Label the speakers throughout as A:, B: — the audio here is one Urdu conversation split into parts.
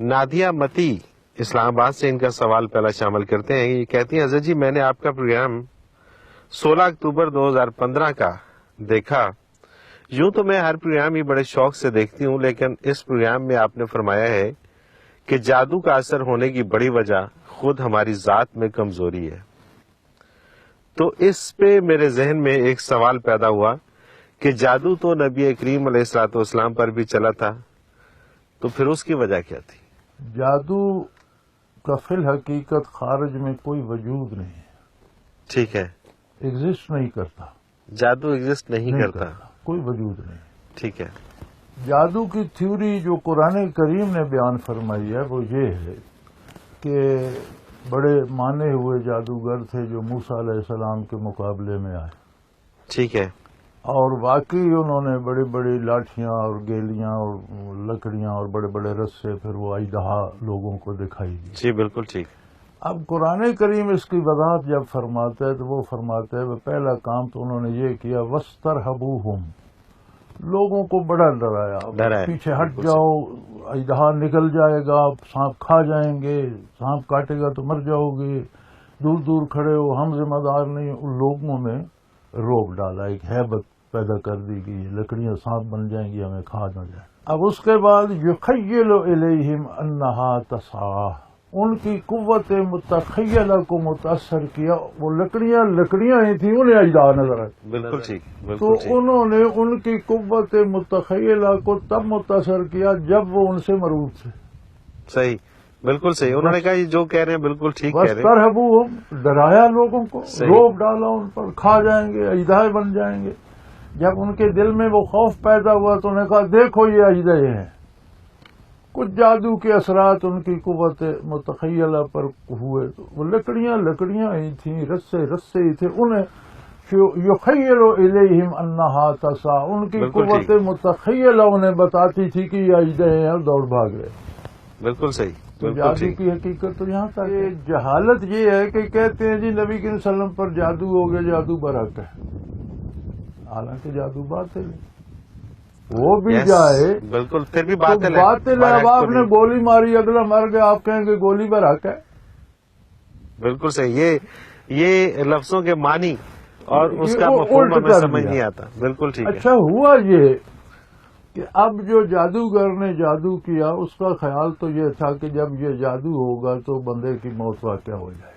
A: نادیہ متی اسلام آباد سے ان کا سوال پہلا شامل کرتے ہیں. یہ کہتی ہیں حضرت جی میں نے آپ کا پروگرام 16 اکتوبر 2015 کا دیکھا. یوں تو میں ہر پروگرام ہی بڑے شوق سے دیکھتی ہوں، لیکن اس پروگرام میں آپ نے فرمایا ہے کہ جادو کا اثر ہونے کی بڑی وجہ خود ہماری ذات میں کمزوری ہے. تو اس پہ میرے ذہن میں ایک سوال پیدا ہوا کہ جادو تو نبی کریم علیہ الصلوۃ والسلام پر بھی چلا تھا، تو پھر اس کی وجہ کیا تھی؟
B: جادو کا فی الحقیقت خارج میں کوئی وجود نہیں ہے.
A: ٹھیک ہے،
B: ایگزسٹ نہیں کرتا.
A: جادو ایگزسٹ نہیں کرتا.
B: کوئی وجود نہیں.
A: ٹھیک ہے.
B: جادو کی تھیوری جو قرآن کریم نے بیان فرمائی ہے وہ یہ ہے کہ بڑے مانے ہوئے جادوگر تھے جو موسیٰ علیہ السلام کے مقابلے میں آئے.
A: ٹھیک ہے.
B: اور واقعی انہوں نے بڑی بڑی لاٹھیاں اور گیلیاں اور لکڑیاں اور بڑے بڑے رسے پھر وہ اژدہا لوگوں کو دکھائی دی.
A: جی بالکل ٹھیک.
B: اب قرآن کریم اس کی وضاحت جب فرماتا ہے تو وہ فرماتا ہے وہ پہلا کام تو انہوں نے یہ کیا وَاسْتَرْهَبُوهُمْ، لوگوں کو بڑا ڈرایا. پیچھے ہٹ جاؤ، اژدہا نکل جائے گا، سانپ کھا جائیں گے، سانپ کاٹے گا تو مر جاؤ گے، دور دور کھڑے ہو، ہم ذمہ دار نہیں. ان لوگوں میں روب ڈالا، ایک ہیبت پیدا کر دی گئی، لکڑیاں سانپ بن جائیں گی، ہمیں کھا نہ جائے. اب اس کے بعد یخیل الیہم انہا تسعی، ان کی قوت متخیلہ کو متاثر کیا. وہ لکڑیاں ہی تھیں، انہیں اژدہا نظر آئے.
A: بالکل ٹھیک.
B: تو انہوں نے ان کی قوت متخیلہ کو تب متاثر کیا جب وہ ان سے مرعوب تھے.
A: صحیح، بالکل صحیح. انہوں نے کہا یہ جو کہہ رہے ہیں بالکل ٹھیک کہہ رہے ہیں.
B: وَاسْتَرْهَبُوهُمْ، ڈرایا لوگوں کو، روب ڈالا ان پر، کھا جائیں گے، اژدہا بن جائیں گے. جب ان کے دل میں وہ خوف پیدا ہوا تو انہوں نے کہا دیکھو یہ اژدہے ہیں. کچھ جادو کے اثرات ان کی قوت متخیلہ پر ہوئے تو وہ لکڑیاں ہی تھیں، رسے ہی تھے. انہیں یخیل الیہم انہا تسعی، ان کی قوت متخیلہ انہیں بتاتی تھی کہ یہ اژدہے ہیں، اور دوڑ بھاگ گئے.
A: بالکل صحیح.
B: تو جادو کی حقیقت تو یہاں تک ہے. جہالت یہ ہے کہ کہتے ہیں جی نبی کریم صلی اللہ علیہ وسلم پر جادو ہو گیا، جادو برحق ہے، حالانکہ جادو باطل ہے. وہ بھی جائے
A: بالکل، پھر بھی باطل ہے.
B: اب آپ نے گولی ماری، اگلا مر گیا، آپ کہیں گے گولی برحق ہے.
A: بالکل صحیح. یہ لفظوں کے معنی اور اس کا مفہوم ہمیں سمجھ نہیں آتا. بالکل ٹھیک ہے.
B: اچھا ہوا یہ کہ اب جو جادوگر نے جادو کیا اس کا خیال تو یہ تھا کہ جب یہ جادو ہوگا تو بندے کی موت واقع ہو جائے.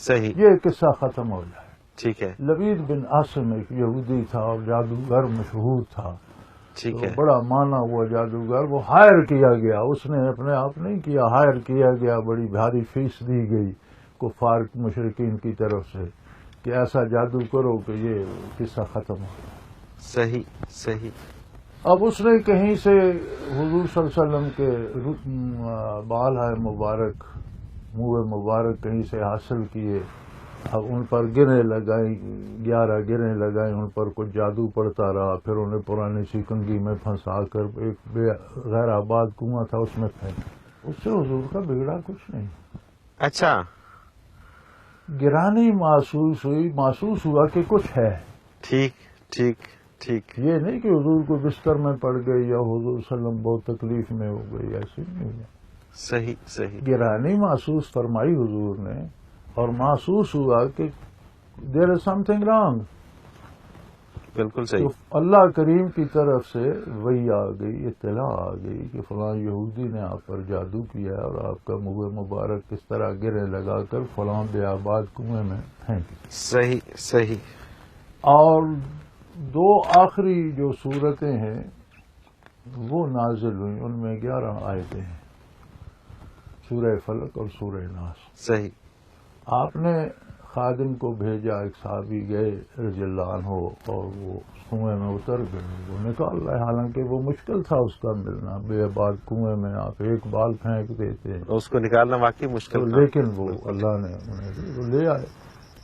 A: صحیح.
B: یہ قصہ ختم ہو جائے.
A: ٹھیک ہے.
B: لبید بن عاصم ایک یہودی تھا اور جادوگر مشہور تھا.
A: ٹھیک ہے.
B: بڑا مانا ہوا جادوگر، وہ ہائر کیا گیا، اس نے اپنے آپ نہیں کیا، ہائر کیا گیا، بڑی بھاری فیس دی گئی کفار مشرکین کی طرف سے کہ ایسا جادو کرو کہ یہ قصہ ختم ہو.
A: صحیح.
B: اب اس نے کہیں سے حضور صلی اللہ علیہ وسلم کے بال ہے مبارک، منہ مبارک کہیں سے حاصل کیے. اب ان پر گریں لگائیں، 11 گریں لگائیں، ان پر کچھ جادو پڑتا رہا. پھر انہیں پرانی سی کنگھی میں پھنسا کر ایک غیر آباد کنواں تھا اس میں پھینک. اس سے حضور کا بگڑا کچھ نہیں.
A: اچھا.
B: گرانی محسوس ہوا کہ کچھ ہے.
A: ٹھیک.
B: یہ نہیں کہ حضور کو بستر میں پڑ گئی یا حضور صلی اللہ علیہ وسلم بہت تکلیف میں ہو گئی، ایسی نہیں ہے.
A: صحیح.
B: گرانی محسوس فرمائی حضور نے، اور محسوس ہوا کہ دیر از سم تھنگ رانگ.
A: بالکل صحیح.
B: تو اللہ کریم کی طرف سے وحی آ گئی، اطلاع آ گئی کہ فلاں یہودی نے آپ پر جادو کیا اور آپ کا منہ مبارک کس طرح گرے لگا کر فلاں بے آباد کنویں میں پھینک.
A: صحیح.
B: اور 2 آخری جو صورتیں ہیں وہ نازل ہوئیں، ان میں 11 آیتیں ہیں، سورہ فلق اور سورہ ناس.
A: صحیح.
B: آپ نے خادم کو بھیجا، ایک صحابی گئے رضی اللہ عنہ، اور وہ کنویں میں اتر گئے، وہ نکال رہے، حالانکہ وہ مشکل تھا اس کا ملنا. بے آباد کنویں میں آپ ایک بال پھینک دیتے،
A: اس کو نکالنا واقعی مشکل تھا،
B: لیکن وہ اللہ نے انہیں لے آئے.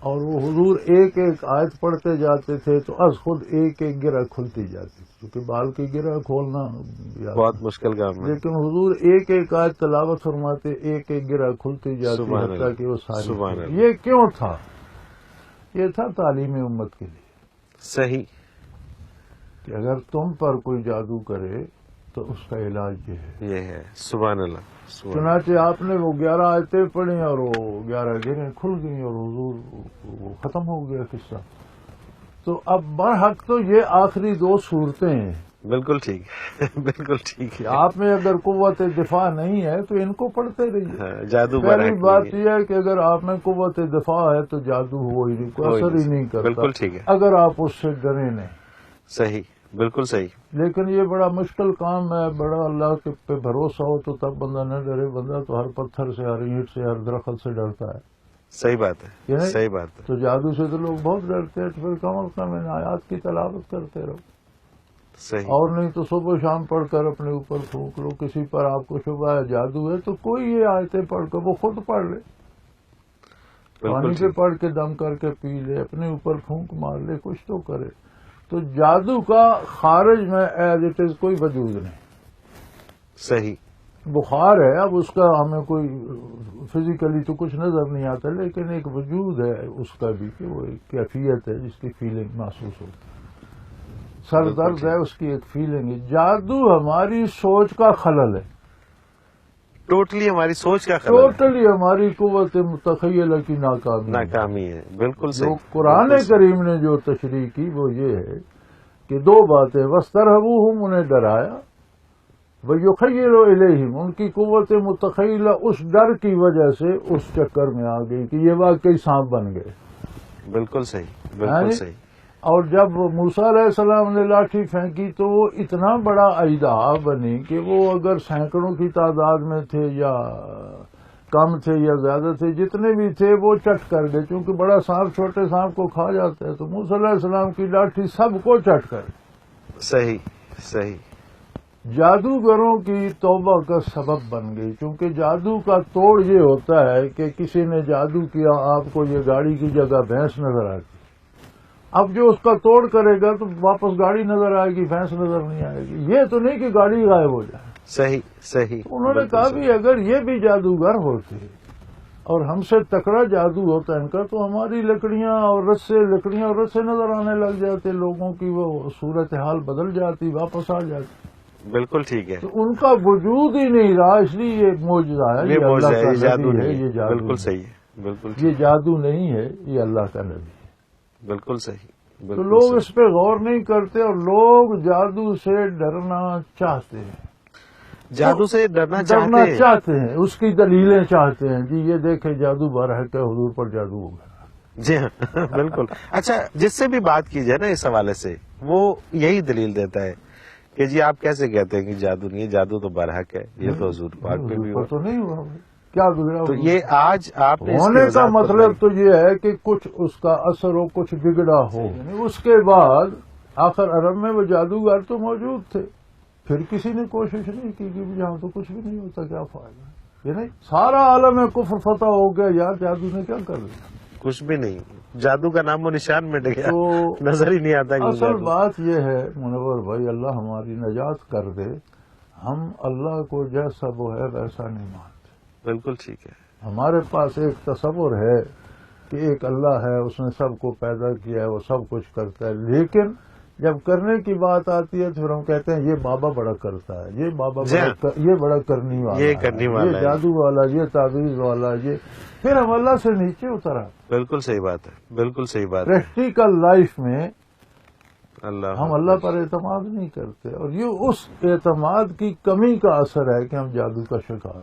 B: اور وہ حضور ایک آیت پڑھتے جاتے تھے تو از خود ایک گرہ کھلتی جاتی، کیونکہ بال کی گرہ کھولنا
A: بہت مشکل کام ہے.
B: لیکن حضور ایک آیت تلاوت فرماتے، ایک گرہ کھلتی جاتی حتیٰ کہ وہ ساری. یہ کیوں تھا؟ یہ تھا تعلیم امت کے لیے.
A: صحیح.
B: کہ اگر تم پر کوئی جادو کرے تو اس کا علاج یہ ہے.
A: سبحان اللہ.
B: چنانچہ آپ نے وہ 11 آیتیں پڑھی اور وہ 11 گرہیں کھل گئیں اور حضور وہ ختم ہو گیا قصہ. تو اب برحق تو یہ آخری 2 صورتیں ہیں.
A: بالکل ٹھیک ہے. بالکل ٹھیک ہے.
B: آپ میں اگر قوت دفاع نہیں ہے تو ان کو پڑھتے رہیے.
A: جادو
B: پہلی بات یہ ہے کہ اگر آپ میں قوت دفاع ہے تو جادو ہو ہی نہیں, کوئی اثر ہی نہیں کرتا.
A: بالکل ٹھیک ہے.
B: اگر آپ اس سے ڈرے نہیں.
A: صحیح. بالکل صحیح.
B: لیکن یہ بڑا مشکل کام ہے. بڑا اللہ کے پہ بھروسہ ہو تو تب بندہ نہ ڈرے. بندہ تو ہر پتھر سے, ہر اینٹ سے, ہر درخت سے ڈرتا ہے.
A: صحیح بات ہے. صحیح بات ہے.
B: تو جادو سے تو لوگ بہت ڈرتے ہیں. تو پھر کم از کم ان آیات کی تلاوت کرتے رہو.
A: صحیح. اور
B: نہیں تو صبح شام پڑھ کر اپنے اوپر پھونک لو. کسی پر آپ کو شبہ ہے جادو ہے تو کوئی یہ آیتیں پڑھ کر وہ خود پڑھ لے. پانی پہ پڑھ کے دم کر کے پی لے, اپنے اوپر پھونک مار لے, کچھ تو کرے. تو جادو کا خارج میں ایز اٹ از کوئی وجود نہیں.
A: صحیح.
B: بخار ہے, اب اس کا ہمیں کوئی فزیکلی تو کچھ نظر نہیں آتا, لیکن ایک وجود ہے اس کا بھی کہ وہ ایک کیفیت ہے جس کی فیلنگ محسوس ہوتی ہے. سر درد ہے, اس کی ایک فیلنگ ہے. جادو ہماری سوچ کا خلل ہے.
A: ٹوٹلی ہماری سوچ کا خلل ہے.
B: ٹوٹلی ہماری قوت متخیلہ کی
A: ناکامی ہے. بالکل صحیح.
B: قرآن کریم نے جو تشریح کی وہ یہ ہے کہ 2 باتیں. وَاسْتَرْهَبُوهُمْ انہیں ڈرایا, وَيُخَيِّلُ إِلَيْهِمْ ان کی قوت متخیلہ اس ڈر کی وجہ سے اس چکر میں آ گئی کہ یہ واقعی سانپ بن گئے.
A: بالکل صحیح. بالکل صحیح.
B: اور جب موسیٰ علیہ السلام نے لاٹھی پھینکی تو وہ اتنا بڑا اژدہا بنی کہ وہ اگر سینکڑوں کی تعداد میں تھے یا کم تھے یا زیادہ تھے, جتنے بھی تھے وہ چٹ کر گئے. چونکہ بڑا سانپ چھوٹے سانپ کو کھا جاتا ہے, تو موسیٰ علیہ السلام کی لاٹھی سب کو چٹ کر.
A: صحیح. صحیح.
B: جادوگروں کی توبہ کا سبب بن گئی. چونکہ جادو کا توڑ یہ ہوتا ہے کہ کسی نے جادو کیا, آپ کو یہ گاڑی کی جگہ بھینس نظر آتی. اب جو اس کا توڑ کرے گا تو واپس گاڑی نظر آئے گی, بھینس نظر نہیں آئے گی. یہ تو نہیں کہ گاڑی غائب ہو جائے.
A: صحیح. صحیح.
B: انہوں نے کہا بھی اگر یہ بھی جادوگر ہوتے اور ہم سے تکڑا جادو ہوتا ان کا تو ہماری لکڑیاں اور رسے نظر آنے لگ جاتے, لوگوں کی وہ صورتحال بدل جاتی, واپس آ جاتی.
A: بالکل ٹھیک ہے.
B: تو ان کا وجود ہی نہیں رہا, اس لیے یہ معجزہ ہے. یہ اللہ کا جادو ہے. یہ جادو
A: بالکل صحیح ہے. بالکل.
B: یہ جادو نہیں ہے, یہ اللہ کا نبی ہے.
A: بالکل صحیح.
B: تو لوگ اس پہ غور نہیں کرتے اور لوگ جادو سے ڈرنا چاہتے ہیں.
A: جادو سے ڈرنا
B: چاہتے ہیں, اس کی دلیلیں چاہتے ہیں. جی یہ دیکھیں جادو برحق ہے, حضور پر جادو ہو گیا.
A: جی ہاں بالکل. اچھا, جس سے بھی بات کی جائے نا اس حوالے سے وہ یہی دلیل دیتا ہے کہ جی آپ کیسے کہتے ہیں کہ جادو نہیں ہے, جادو تو برحق ہے, یہ تو حضور پاک پہ بھی
B: تو نہیں ہوا. کیا بگڑا؟
A: تو یہ آج آپ
B: ہونے کا مطلب تو یہ ہے کہ کچھ اس کا اثر ہو, کچھ بگڑا ہو. اس کے بعد آخر عرب میں وہ جادوگر تو موجود تھے, پھر کسی نے کوشش نہیں کی کہ یہاں تو کچھ بھی نہیں ہوتا, کیا فائدہ. یہ نہیں سارا عالم کفر فتح ہو گیا یار, جادو نے کیا کر لیا؟
A: کچھ بھی نہیں. جادو کا نام و نشان مٹ گیا, تو نظر ہی نہیں آتا.
B: اصل بات یہ ہے منور بھائی, اللہ ہماری نجات کر دے, ہم اللہ کو جیسا وہ ہے ویسا نہیں مانتے.
A: بالکل ٹھیک ہے.
B: ہمارے پاس ایک تصور ہے کہ ایک اللہ ہے, اس نے سب کو پیدا کیا ہے, وہ سب کچھ کرتا ہے. لیکن جب کرنے کی بات آتی ہے تو پھر ہم کہتے ہیں یہ بابا بڑا کرتا ہے, یہ بابا یہ بڑا کرنے والا, یہ جادو والا, یہ تعویذ والا, یہ. پھر ہم اللہ سے نیچے اترا.
A: بالکل صحیح بات ہے. بالکل صحیح بات.
B: پریکٹیکل لائف میں
A: ہم
B: اللہ پر اعتماد نہیں کرتے, اور یہ اس اعتماد کی کمی کا اثر ہے کہ ہم جادو کا شکار.